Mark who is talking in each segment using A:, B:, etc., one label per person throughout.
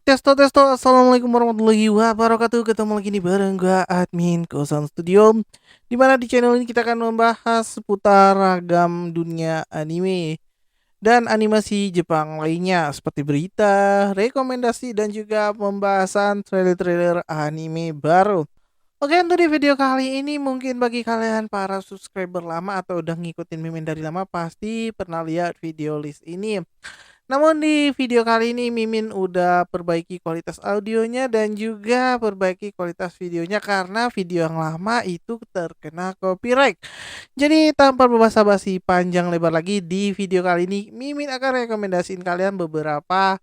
A: Testo testo, assalamualaikum warahmatullahi wabarakatuh. Ketemu lagi nih bareng gua admin Kosan Studio. Dimana di channel ini kita akan membahas seputar ragam dunia anime dan animasi Jepang lainnya, seperti berita, rekomendasi, dan juga pembahasan trailer-trailer anime baru. Oke, untuk di video kali ini mungkin bagi kalian para subscriber lama atau udah ngikutin Mimin dari lama pasti pernah lihat video list ini. Namun di video kali ini Mimin udah perbaiki kualitas audionya dan juga perbaiki kualitas videonya karena video yang lama itu terkena copyright. Jadi tanpa berbasa-basi panjang lebar lagi, di video kali ini Mimin akan rekomendasiin kalian beberapa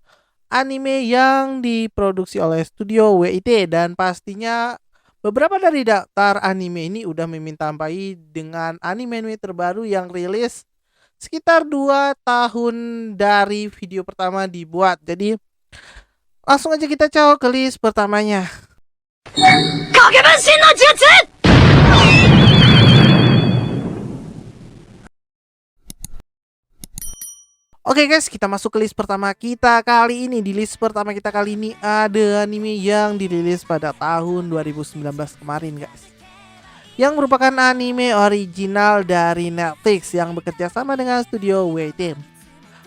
A: anime yang diproduksi oleh studio WIT, dan pastinya beberapa dari daftar anime ini udah Mimin tambahi dengan anime-anime terbaru yang rilis sekitar 2 tahun dari video pertama dibuat. Jadi langsung aja kita ke list pertamanya. Oke guys, kita masuk ke list pertama kita kali ini. Di list pertama kita kali ini ada anime yang dirilis pada tahun 2019 kemarin guys, yang merupakan anime original dari Netflix yang bekerja sama dengan studio WIT.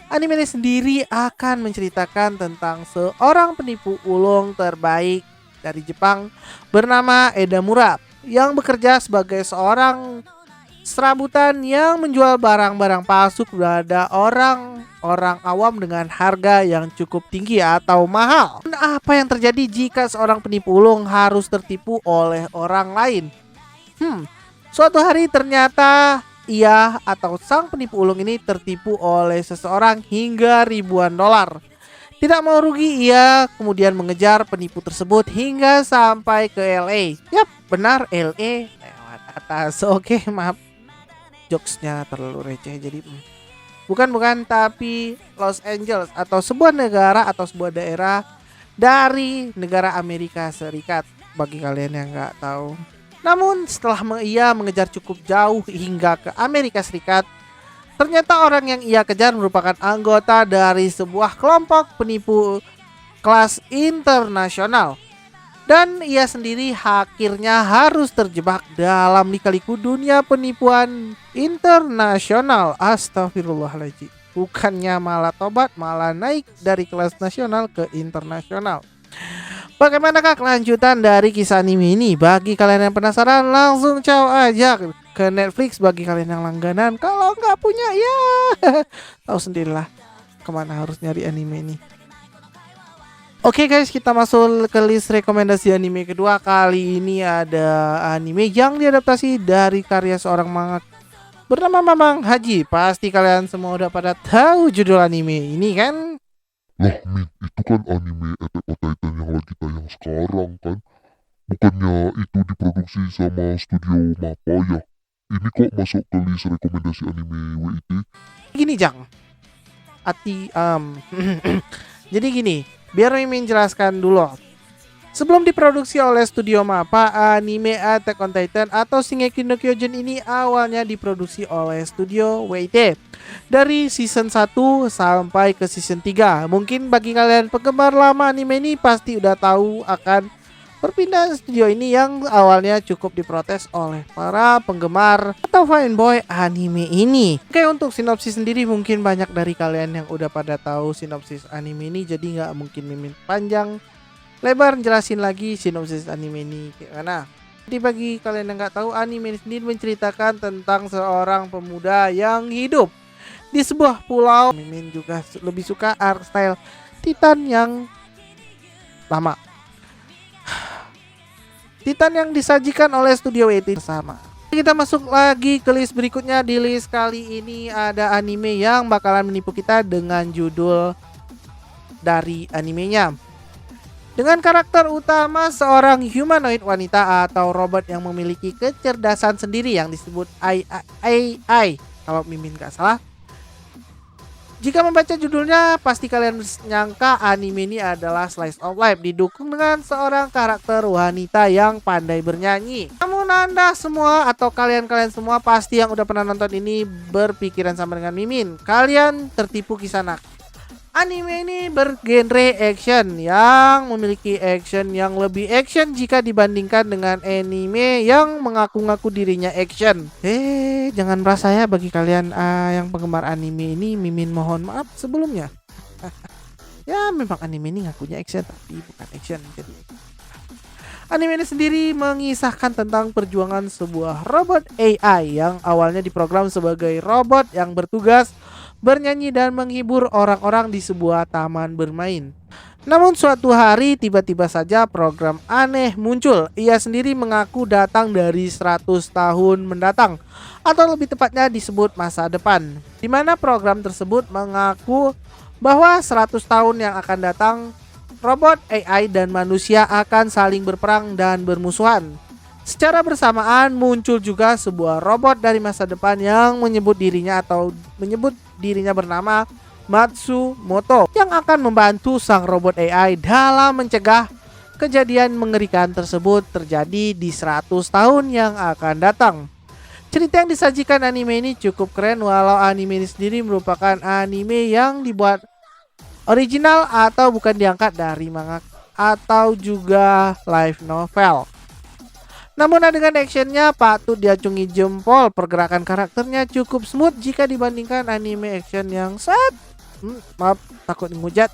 A: Anime ini sendiri akan menceritakan tentang seorang penipu ulung terbaik dari Jepang bernama Edamura, yang bekerja sebagai seorang serabutan yang menjual barang-barang palsu kepada orang awam dengan harga yang cukup tinggi atau mahal. Dan apa yang terjadi jika seorang penipu ulung harus tertipu oleh orang lain? Suatu hari ternyata ia atau sang penipu ulung ini tertipu oleh seseorang hingga ribuan dolar. Tidak mau rugi, ia kemudian mengejar penipu tersebut hingga sampai ke LA. Yap, benar, LA lewat atas. Oke, maaf, jokesnya terlalu receh jadi bukan, tapi Los Angeles atau sebuah negara atau sebuah daerah dari negara Amerika Serikat bagi kalian yang nggak tahu. Namun setelah ia mengejar cukup jauh hingga ke Amerika Serikat, ternyata orang yang ia kejar merupakan anggota dari sebuah kelompok penipu kelas internasional. Dan ia sendiri akhirnya harus terjebak dalam lika-liku dunia penipuan internasional. Astagfirullahaladzim. Bukannya malah tobat, malah naik dari kelas nasional ke internasional. Bagaimanakah kelanjutan dari kisah anime ini? Bagi kalian yang penasaran, langsung caw aja ke Netflix bagi kalian yang langganan. Kalau nggak punya ya tahu sendirilah kemana harus nyari anime ini. Oke guys, kita masuk ke list rekomendasi anime kedua. Kali ini ada anime yang diadaptasi dari karya seorang manga bernama Mamang Haji. Pasti kalian semua udah pada tahu judul anime ini kan?
B: Lah Min, itu kan anime Attack on Titan yang lagi tayang sekarang kan? Bukannya itu diproduksi sama studio Mappa ya? Ini kok masuk ke list rekomendasi anime WIT?
A: Gini Jang, jadi gini, biar Mimin jelaskan dulu. Sebelum diproduksi oleh studio Mappa, anime Attack on Titan atau Shingeki no Kyojin ini awalnya diproduksi oleh studio WIT dari season 1 sampai ke season 3. Mungkin bagi kalian penggemar lama anime ini pasti udah tahu akan perpindahan studio ini yang awalnya cukup diprotes oleh para penggemar atau fanboy anime ini. Oke, untuk sinopsis sendiri mungkin banyak dari kalian yang udah pada tahu sinopsis anime ini, jadi nggak mungkin Mimin panjang lebar jelasin lagi sinopsis anime ini gimana. Jadi bagi kalian yang nggak tahu, anime ini sendiri menceritakan tentang seorang pemuda yang hidup di sebuah pulau. Mimin juga lebih suka art style Titan yang lama, Titan yang disajikan oleh studio WIT bersama. Kita masuk lagi ke list berikutnya. Di list kali ini ada anime yang bakalan menipu kita dengan judul dari animenya. Dengan karakter utama seorang humanoid wanita atau robot yang memiliki kecerdasan sendiri yang disebut AI kalau Mimin gak salah. Jika membaca judulnya, pasti kalian nyangka anime ini adalah slice of life didukung dengan seorang karakter wanita yang pandai bernyanyi. Namun Anda semua atau kalian semua pasti yang udah pernah nonton ini berpikiran sama dengan Mimin. Kalian tertipu kisanak. Anime ini bergenre action yang memiliki action yang lebih action jika dibandingkan dengan anime yang mengaku-ngaku dirinya action. Jangan merasa ya bagi kalian yang penggemar anime ini, Mimin mohon maaf sebelumnya. Ya memang anime ini ngakunya action tapi bukan action. Jadi anime ini sendiri mengisahkan tentang perjuangan sebuah robot AI yang awalnya diprogram sebagai robot yang bertugas bernyanyi dan menghibur orang-orang di sebuah taman bermain. Namun suatu hari tiba-tiba saja program aneh muncul. Ia sendiri mengaku datang dari 100 tahun mendatang, atau lebih tepatnya disebut masa depan, di mana program tersebut mengaku bahwa 100 tahun yang akan datang robot AI dan manusia akan saling berperang dan bermusuhan. Secara bersamaan muncul juga sebuah robot dari masa depan yang menyebut dirinya bernama Matsumoto, yang akan membantu sang robot AI dalam mencegah kejadian mengerikan tersebut terjadi di 100 tahun yang akan datang. Cerita yang disajikan anime ini cukup keren, walau anime ini sendiri merupakan anime yang dibuat original atau bukan diangkat dari manga atau juga live novel. Namun adegan actionnya patut diacungi jempol. Pergerakan karakternya cukup smooth jika dibandingkan anime action yang maaf takut ngujat.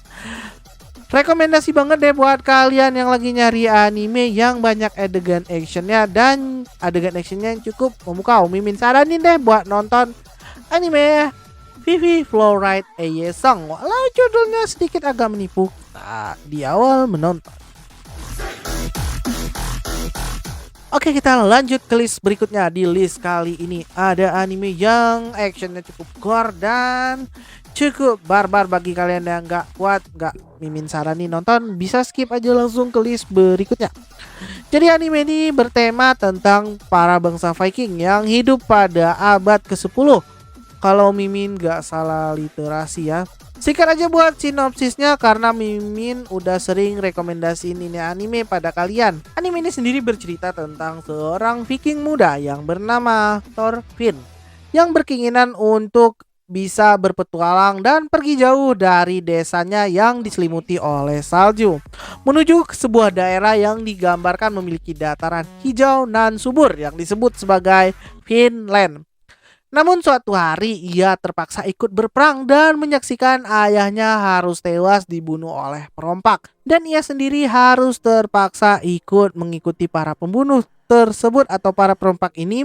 A: Rekomendasi banget deh buat kalian yang lagi nyari anime yang banyak adegan actionnya dan adegan actionnya yang cukup memukau. Mimin saranin deh buat nonton anime Vivy Fluoride Eye Song. Walau judulnya sedikit agak menipu di awal menonton. Oke, kita lanjut ke list berikutnya. Di list kali ini ada anime yang actionnya cukup gore dan cukup barbar. Bagi kalian yang gak kuat, gak Mimin saranin nonton, bisa skip aja langsung ke list berikutnya. Jadi anime ini bertema tentang para bangsa Viking yang hidup pada abad ke-10. Kalau Mimin gak salah literasi ya. Singkat aja buat sinopsisnya karena Mimin udah sering rekomendasiin ini anime pada kalian. Anime ini sendiri bercerita tentang seorang Viking muda yang bernama Thorfinn yang berkeinginan untuk bisa berpetualang dan pergi jauh dari desanya yang diselimuti oleh salju, menuju ke sebuah daerah yang digambarkan memiliki dataran hijau nan subur yang disebut sebagai Finland. Namun suatu hari ia terpaksa ikut berperang dan menyaksikan ayahnya harus tewas dibunuh oleh perompak. Dan ia sendiri harus terpaksa ikut mengikuti para pembunuh tersebut atau para perompak ini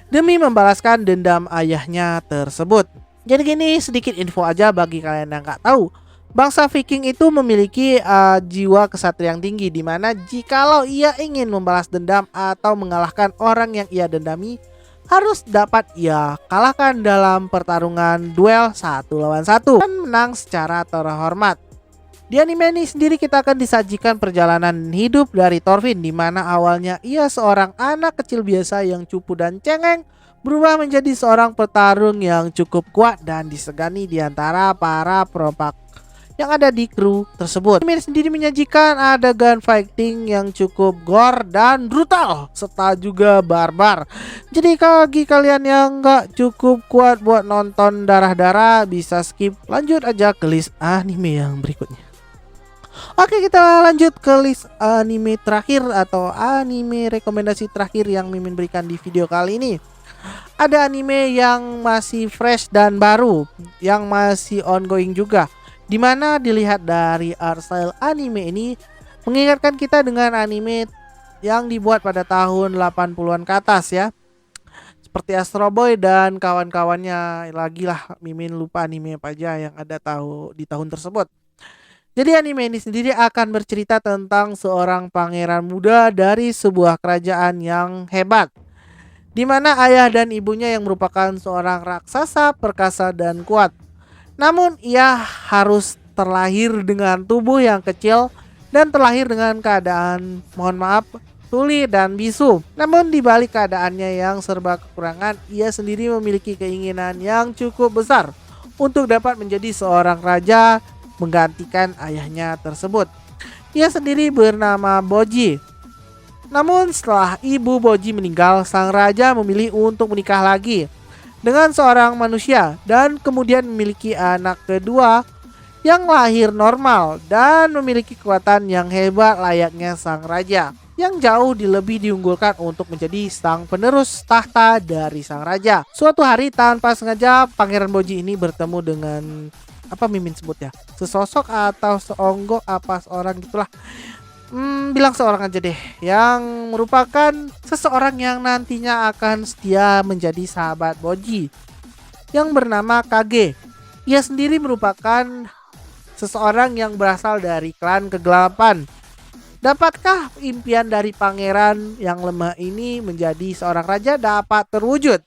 A: demi membalaskan dendam ayahnya tersebut. Jadi gini, sedikit info aja bagi kalian yang gak tahu. Bangsa Viking itu memiliki jiwa kesatria yang tinggi, dimana jikalau ia ingin membalas dendam atau mengalahkan orang yang ia dendami, harus dapat ia kalahkan dalam pertarungan duel 1 lawan 1 dan menang secara terhormat. Di anime ini sendiri kita akan disajikan perjalanan hidup dari Thorfinn, di mana awalnya ia seorang anak kecil biasa yang cupu dan cengeng, berubah menjadi seorang petarung yang cukup kuat dan disegani di antara para perompak yang ada di kru tersebut. Anime sendiri menyajikan adegan fighting yang cukup gore dan brutal serta juga barbar. Jadi bagi kalian yang gak cukup kuat buat nonton darah-darah, bisa skip, lanjut aja ke list anime yang berikutnya. Oke, kita lanjut ke list anime terakhir atau anime rekomendasi terakhir yang Mimin berikan di video kali ini. Ada anime yang masih fresh dan baru, yang masih ongoing juga, dimana dilihat dari art style anime ini mengingatkan kita dengan anime yang dibuat pada tahun 80-an ke atas ya, seperti Astro Boy dan kawan-kawannya. Lagi lah, Mimin lupa anime apa aja yang ada di tahun tersebut. Jadi anime ini sendiri akan bercerita tentang seorang pangeran muda dari sebuah kerajaan yang hebat, dimana ayah dan ibunya yang merupakan seorang raksasa perkasa dan kuat. Namun ia harus terlahir dengan tubuh yang kecil dan terlahir dengan keadaan, mohon maaf, tuli dan bisu. Namun di balik keadaannya yang serba kekurangan, ia sendiri memiliki keinginan yang cukup besar untuk dapat menjadi seorang raja menggantikan ayahnya tersebut. Ia sendiri bernama Boji. Namun setelah ibu Boji meninggal, sang raja memilih untuk menikah lagi dengan seorang manusia dan kemudian memiliki anak kedua yang lahir normal dan memiliki kekuatan yang hebat layaknya sang raja, yang jauh lebih diunggulkan untuk menjadi sang penerus tahta dari sang raja. Suatu hari tanpa sengaja Pangeran Boji ini bertemu dengan apa Mimin sebut ya, sesosok atau seonggok apa seorang gitulah. Bilang seorang aja deh, yang merupakan seseorang yang nantinya akan setia menjadi sahabat Boji, yang bernama Kage. Ia sendiri merupakan seseorang yang berasal dari klan kegelapan. Dapatkah impian dari pangeran yang lemah ini menjadi seorang raja dapat terwujud?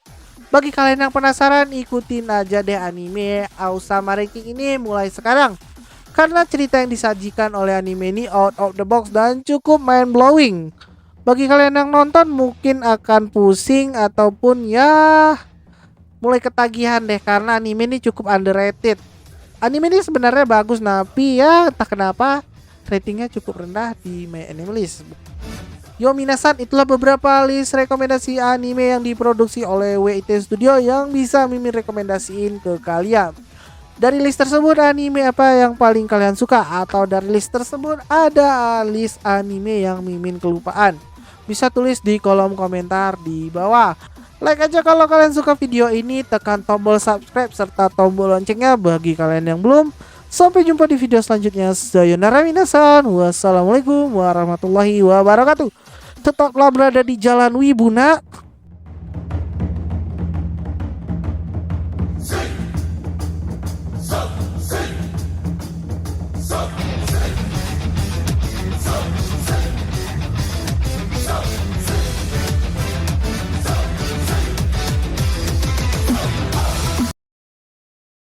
A: Bagi kalian yang penasaran, ikutin aja deh anime Aosama Ranking ini mulai sekarang. Karena cerita yang disajikan oleh anime ini out of the box dan cukup mind blowing. Bagi kalian yang nonton mungkin akan pusing ataupun ya mulai ketagihan deh, karena anime ini cukup underrated. Anime ini sebenarnya bagus, tapi ya entah kenapa ratingnya cukup rendah di My Anime List. Yo minasan, itulah beberapa list rekomendasi anime yang diproduksi oleh WIT Studio yang bisa Mimin rekomendasiin ke kalian. Dari list tersebut anime apa yang paling kalian suka, atau dari list tersebut ada list anime yang Mimin kelupaan? Bisa tulis di kolom komentar di bawah. Like aja kalau kalian suka video ini, tekan tombol subscribe serta tombol loncengnya bagi kalian yang belum. Sampai jumpa di video selanjutnya. Sayonara minasan. Wassalamualaikum warahmatullahi wabarakatuh. Tetaplah berada di jalan Wibuna.